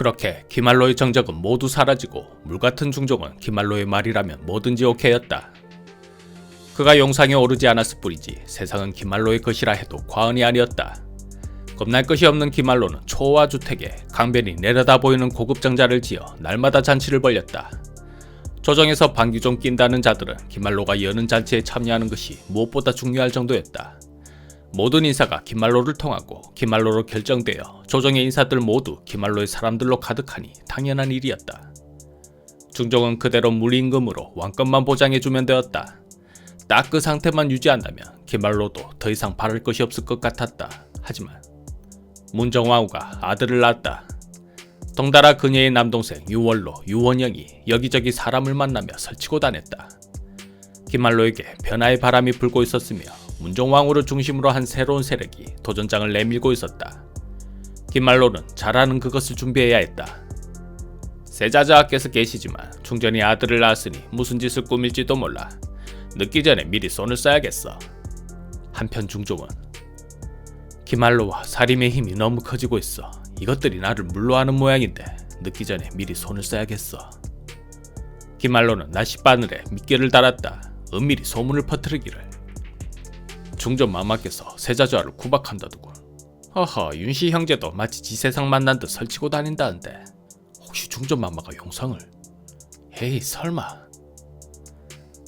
그렇게 기말로의 정적은 모두 사라지고 물같은 중종은 기말로의 말이라면 뭐든지 오케이였다. 그가 용상에 오르지 않았을 뿐이지 세상은 기말로의 것이라 해도 과언이 아니었다. 겁날 것이 없는 기말로는 초호화 주택에 강변이 내려다 보이는 고급 정자를 지어 날마다 잔치를 벌였다. 조정에서 방귀 좀 낀다는 자들은 기말로가 여는 잔치에 참여하는 것이 무엇보다 중요할 정도였다. 모든 인사가 기말로를 통하고 기말로로 결정되어 조정의 인사들 모두 기말로의 사람들로 가득하니 당연한 일이었다. 중종은 그대로 물임금으로 왕권만 보장해주면 되었다. 딱 그 상태만 유지한다면 기말로도 더 이상 바랄 것이 없을 것 같았다. 하지만 문정왕후가 아들을 낳았다. 덩달아 그녀의 남동생 유월로, 유원영이 여기저기 사람을 만나며 설치고 다녔다. 기말로에게 변화의 바람이 불고 있었으며 문정왕후를 중심으로 한 새로운 세력이 도전장을 내밀고 있었다. 기말로는 잘하는 그것을 준비해야 했다. 세자자께서 계시지만 충전이 아들을 낳았으니 무슨 짓을 꾸밀지도 몰라. 늦기 전에 미리 손을 써야겠어. 한편 중종은 기말로와 사림의 힘이 너무 커지고 있어. 이것들이 나를 물러하는 모양인데 늦기 전에 미리 손을 써야겠어. 기말로는 나싯바늘에 미끼를 달았다. 은밀히 소문을 퍼뜨리기를. 중전 마마께서 세자좌를 구박한다더군. 허허, 윤씨 형제도 마치 지 세상 만난 듯 설치고 다닌다는데 혹시 중전 마마가 용상을? 헤이 설마.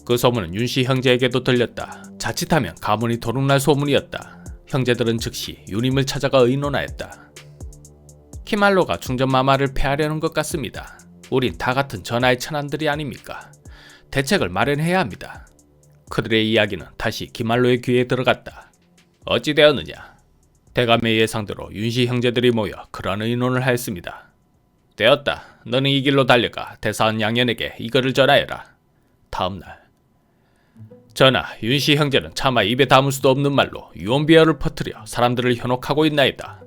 그 소문은 윤씨 형제에게도 들렸다. 자칫하면 가문이 도둑날 소문이었다. 형제들은 즉시 유림을 찾아가 의논하였다. 기말로가 중전 마마를 패하려는 것 같습니다. 우린 다 같은 전하의 천안들이 아닙니까? 대책을 마련해야 합니다. 그들의 이야기는 다시 기말로의 귀에 들어갔다. 어찌 되었느냐? 대감의 예상대로 윤씨 형제들이 모여 그런 의논을 하였습니다. 되었다. 너는 이 길로 달려가 대사원 양현에게 이거를 전하여라. 다음날 전하, 윤씨 형제는 차마 입에 담을 수도 없는 말로 유언비어를 퍼뜨려 사람들을 현혹하고 있나이다.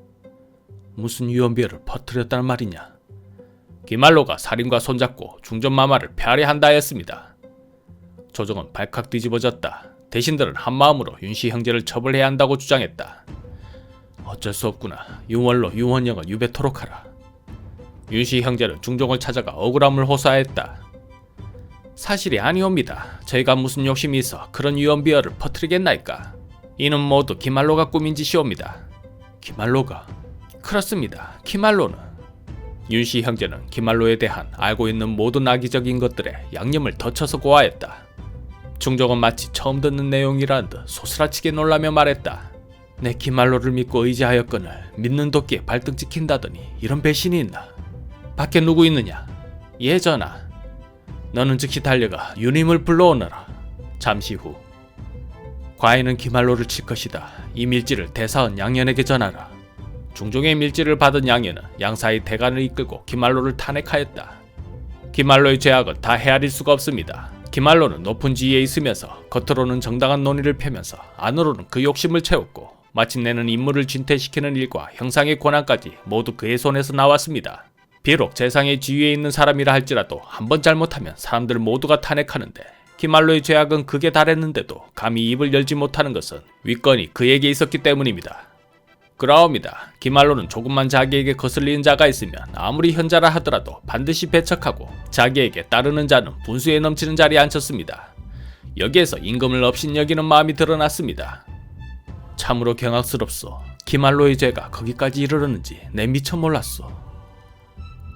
무슨 유언비어를 퍼뜨렸다는 말이냐? 기말로가 살인과 손잡고 중전마마를 패하려 한다 하였습니다. 조정은 발칵 뒤집어졌다. 대신들은 한마음으로 윤씨 형제를 처벌해야 한다고 주장했다. 어쩔 수 없구나. 유월로, 유원영을 유배토록 하라. 윤씨 형제는 중종을 찾아가 억울함을 호소하였다. 사실이 아니옵니다. 저희가 무슨 욕심이 있어 그런 유언비어를 퍼뜨리겠나이까. 이는 모두 기말로가 꾸민 짓이옵니다. 기말로가? 그렇습니다. 기말로는. 윤씨 형제는 기말로에 대한 알고 있는 모든 악의적인 것들에 양념을 더 쳐서 고하였다. 중종은 마치 처음 듣는 내용이라는 듯 소스라치게 놀라며 말했다. 내 기말로를 믿고 의지하였거늘 믿는 도끼에 발등 찍힌다더니 이런 배신이 있나? 밖에 누구 있느냐? 예 전하. 너는 즉시 달려가 유림을 불러오너라. 잠시 후 과인은 기말로를 칠 것이다. 이 밀지를 대사원 양현에게 전하라. 중종의 밀지를 받은 양현은 양사의 대간을 이끌고 기말로를 탄핵하였다. 기말로의 죄악은 다 헤아릴 수가 없습니다. 기말로는 높은 지위에 있으면서 겉으로는 정당한 논의를 펴면서 안으로는 그 욕심을 채웠고 마침내는 인물을 진퇴시키는 일과 형상의 권한까지 모두 그의 손에서 나왔습니다. 비록 재상의 지위에 있는 사람이라 할지라도 한번 잘못하면 사람들 모두가 탄핵하는데 기말로의 죄악은 극에 달했는데도 감히 입을 열지 못하는 것은 윗건이 그에게 있었기 때문입니다. 그러옵니다. 기말로는 조금만 자기에게 거슬리는 자가 있으면 아무리 현자라 하더라도 반드시 배척하고 자기에게 따르는 자는 분수에 넘치는 자리에 앉혔습니다. 여기에서 임금을 업신여기는 마음이 드러났습니다. 참으로 경악스럽소. 기말로의 죄가 거기까지 이르렀는지 내 미처 몰랐소.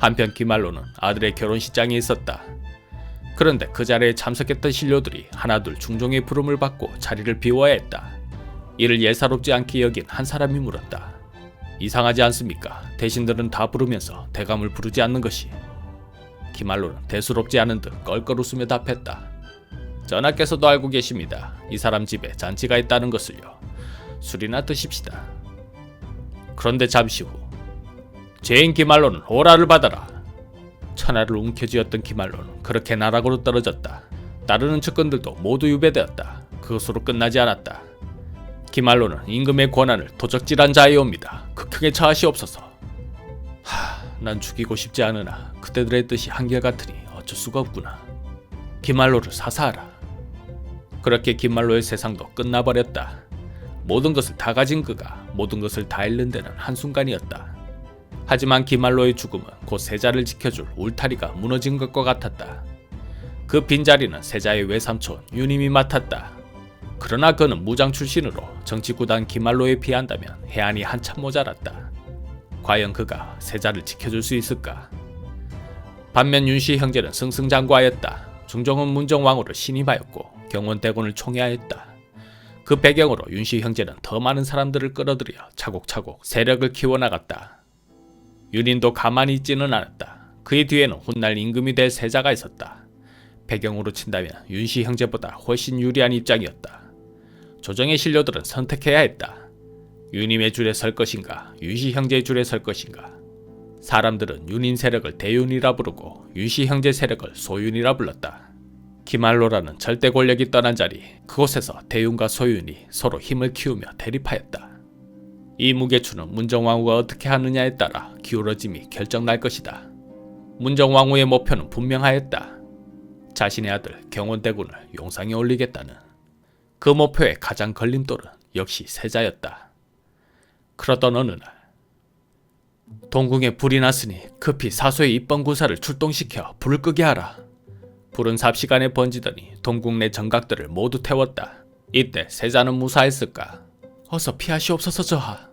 한편 기말로는 아들의 결혼식장에 있었다. 그런데 그 자리에 참석했던 신료들이 하나둘 중종의 부름을 받고 자리를 비워야 했다. 이를 예사롭지 않게 여긴 한 사람이 물었다. 이상하지 않습니까? 대신들은 다 부르면서 대감을 부르지 않는 것이. 기말로는 대수롭지 않은 듯 껄껄 웃으며 답했다. 전하께서도 알고 계십니다. 이 사람 집에 잔치가 있다는 것을요. 술이나 드십시다. 그런데 잠시 후 죄인 기말로는 호라를 받아라. 천하를 움켜쥐었던 기말로는 그렇게 나락으로 떨어졌다. 따르는 측근들도 모두 유배되었다. 그것으로 끝나지 않았다. 기말로는 임금의 권한을 도적질한 자이옵니다. 극형에 처하시옵소서. 난 죽이고 싶지 않으나 그대들의 뜻이 한결같으니 어쩔 수가 없구나. 기말로를 사사하라. 그렇게 기말로의 세상도 끝나버렸다. 모든 것을 다 가진 그가 모든 것을 다 잃는 데는 한순간이었다. 하지만 기말로의 죽음은 곧 세자를 지켜줄 울타리가 무너진 것과 같았다. 그 빈자리는 세자의 외삼촌 윤임이 맡았다. 그러나 그는 무장 출신으로 정치구단 기말로에 비한다면 해안이 한참 모자랐다. 과연 그가 세자를 지켜줄 수 있을까? 반면 윤씨 형제는 승승장구하였다. 중종은 문정왕후를 신임하였고 경원대군을 총애하였다. 그 배경으로 윤씨 형제는 더 많은 사람들을 끌어들여 차곡차곡 세력을 키워나갔다. 윤인도 가만히 있지는 않았다. 그의 뒤에는 훗날 임금이 될 세자가 있었다. 배경으로 친다면 윤씨 형제보다 훨씬 유리한 입장이었다. 조정의 신료들은 선택해야 했다. 윤임의 줄에 설 것인가, 윤씨 형제의 줄에 설 것인가. 사람들은 윤인 세력을 대윤이라 부르고 윤씨 형제 세력을 소윤이라 불렀다. 기말로라는 절대 권력이 떠난 자리, 그곳에서 대윤과 소윤이 서로 힘을 키우며 대립하였다. 이 무게추는 문정왕후가 어떻게 하느냐에 따라 기울어짐이 결정날 것이다. 문정왕후의 목표는 분명하였다. 자신의 아들 경원대군을 용상에 올리겠다는 그 목표의 가장 걸림돌은 역시 세자였다. 그러던 어느 날 동궁에 불이 났으니 급히 사소의 입번구사를 출동시켜 불을 끄게 하라. 불은 삽시간에 번지더니 동궁 내 정각들을 모두 태웠다. 이때 세자는 무사했을까? 어서 피하시옵소서 저하.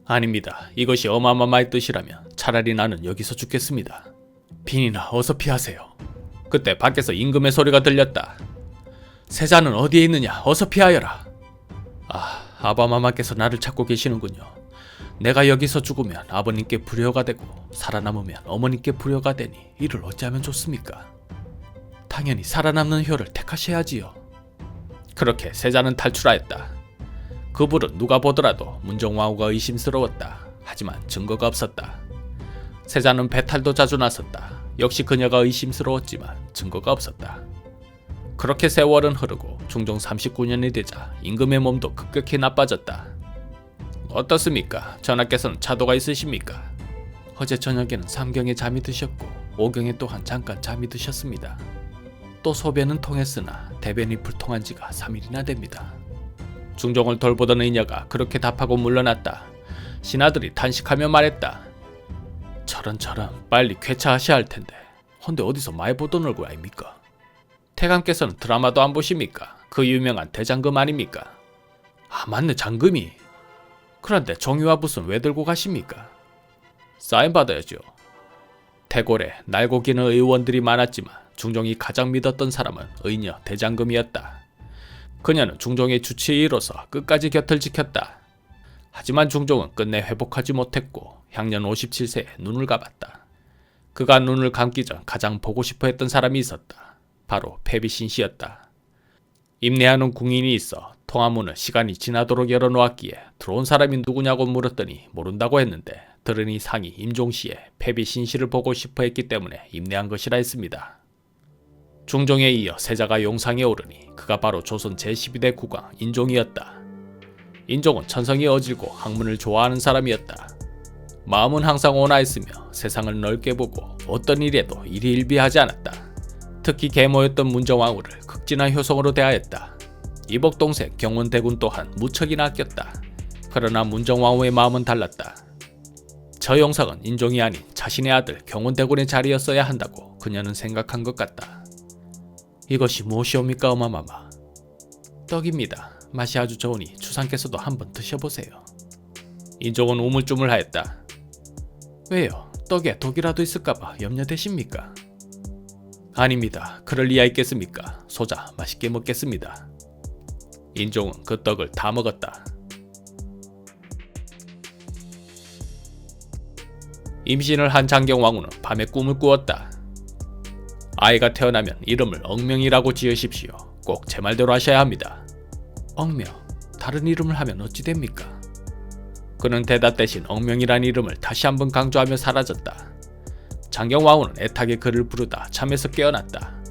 아닙니다. 이것이 어마마마의 뜻이라면 차라리 나는 여기서 죽겠습니다. 빈이나 어서 피하세요. 그때 밖에서 임금의 소리가 들렸다. 세자는 어디에 있느냐? 어서 피하여라. 아, 아바마마께서 나를 찾고 계시는군요. 내가 여기서 죽으면 아버님께 불효가 되고 살아남으면 어머님께 불효가 되니 이를 어찌하면 좋습니까? 당연히 살아남는 효를 택하셔야지요. 그렇게 세자는 탈출하였다. 그 불은 누가 보더라도 문정왕후가 의심스러웠다. 하지만 증거가 없었다. 세자는 배탈도 자주 났었다. 역시 그녀가 의심스러웠지만 증거가 없었다. 그렇게 세월은 흐르고 중종 39년이 되자 임금의 몸도 급격히 나빠졌다. 어떻습니까? 전하께서는 차도가 있으십니까? 어제 저녁에는 삼경에 잠이 드셨고 오경에 또한 잠깐 잠이 드셨습니다. 또 소변은 통했으나 대변이 불통한 지가 3일이나 됩니다. 중종을 돌보던 의녀가 그렇게 답하고 물러났다. 신하들이 탄식하며 말했다. 저런 빨리 쾌차하셔야 할 텐데 헌데 어디서 많이 보던 얼굴 아닙니까? 태감께서는 드라마도 안 보십니까? 그 유명한 대장금 아닙니까? 아 맞네, 장금이. 그런데 종이와 붓은 왜 들고 가십니까? 사인 받아야죠. 태골에 날고 기는 의원들이 많았지만 중종이 가장 믿었던 사람은 의녀 대장금이었다. 그녀는 중종의 주치의로서 끝까지 곁을 지켰다. 하지만 중종은 끝내 회복하지 못했고 향년 57세에 눈을 감았다. 그가 눈을 감기 전 가장 보고 싶어 했던 사람이 있었다. 바로 패비신 씨였다. 임내하는 궁인이 있어 통화문을 시간이 지나도록 열어놓았기에 들어온 사람이 누구냐고 물었더니 모른다고 했는데 들으니 상이 임종씨의 패비신 씨를 보고 싶어 했기 때문에 임내한 것이라 했습니다. 중종에 이어 세자가 용상에 오르니 그가 바로 조선 제12대 국왕 인종이었다. 인종은 천성이 어질고 학문을 좋아하는 사람이었다. 마음은 항상 온화했으며 세상을 넓게 보고 어떤 일에도 일희일비하지 않았다. 특히 계모였던 문정왕후를 극진한 효성으로 대하였다. 이복 동생 경원대군 또한 무척이나 아꼈다. 그러나 문정왕후의 마음은 달랐다. 저 용상은 인종이 아닌 자신의 아들 경원대군의 자리였어야 한다고 그녀는 생각한 것 같다. 이것이 무엇이옵니까 어마마마? 떡입니다. 맛이 아주 좋으니 주상께서도 한번 드셔보세요. 인종은 우물쭈물하였다. 왜요? 떡에 독이라도 있을까봐 염려되십니까? 아닙니다. 그럴 리야 있겠습니까? 소자 맛있게 먹겠습니다. 인종은 그 떡을 다 먹었다. 임신을 한 장경왕후는 밤에 꿈을 꾸었다. 아이가 태어나면 이름을 엉명이라고 지으십시오. 꼭 제 말대로 하셔야 합니다. 엉명? 다른 이름을 하면 어찌 됩니까? 그는 대답 대신 엉명이란 이름을 다시 한번 강조하며 사라졌다. 장경왕후는 애타게 그를 부르다 잠에서 깨어났다.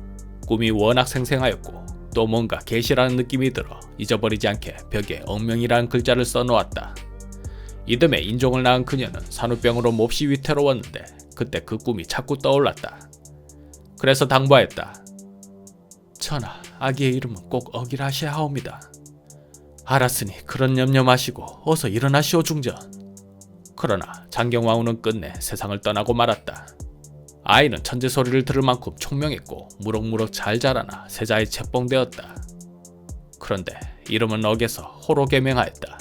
꿈이 워낙 생생하였고 또 뭔가 계시라는 느낌이 들어 잊어버리지 않게 벽에 엉명이라는 글자를 써놓았다. 이듬해 인종을 낳은 그녀는 산후병으로 몹시 위태로웠는데 그때 그 꿈이 자꾸 떠올랐다. 그래서 당부하였다. 전하, 아기의 이름은 꼭 어기라 하셔야 하옵니다. 알았으니 그런 염려 마시고 어서 일어나시오 중전. 그러나 장경와우는 끝내 세상을 떠나고 말았다. 아이는 천재 소리를 들을 만큼 총명했고 무럭무럭 잘 자라나 세자에 책봉되었다. 그런데 이름은 억에서 호로 개명하였다.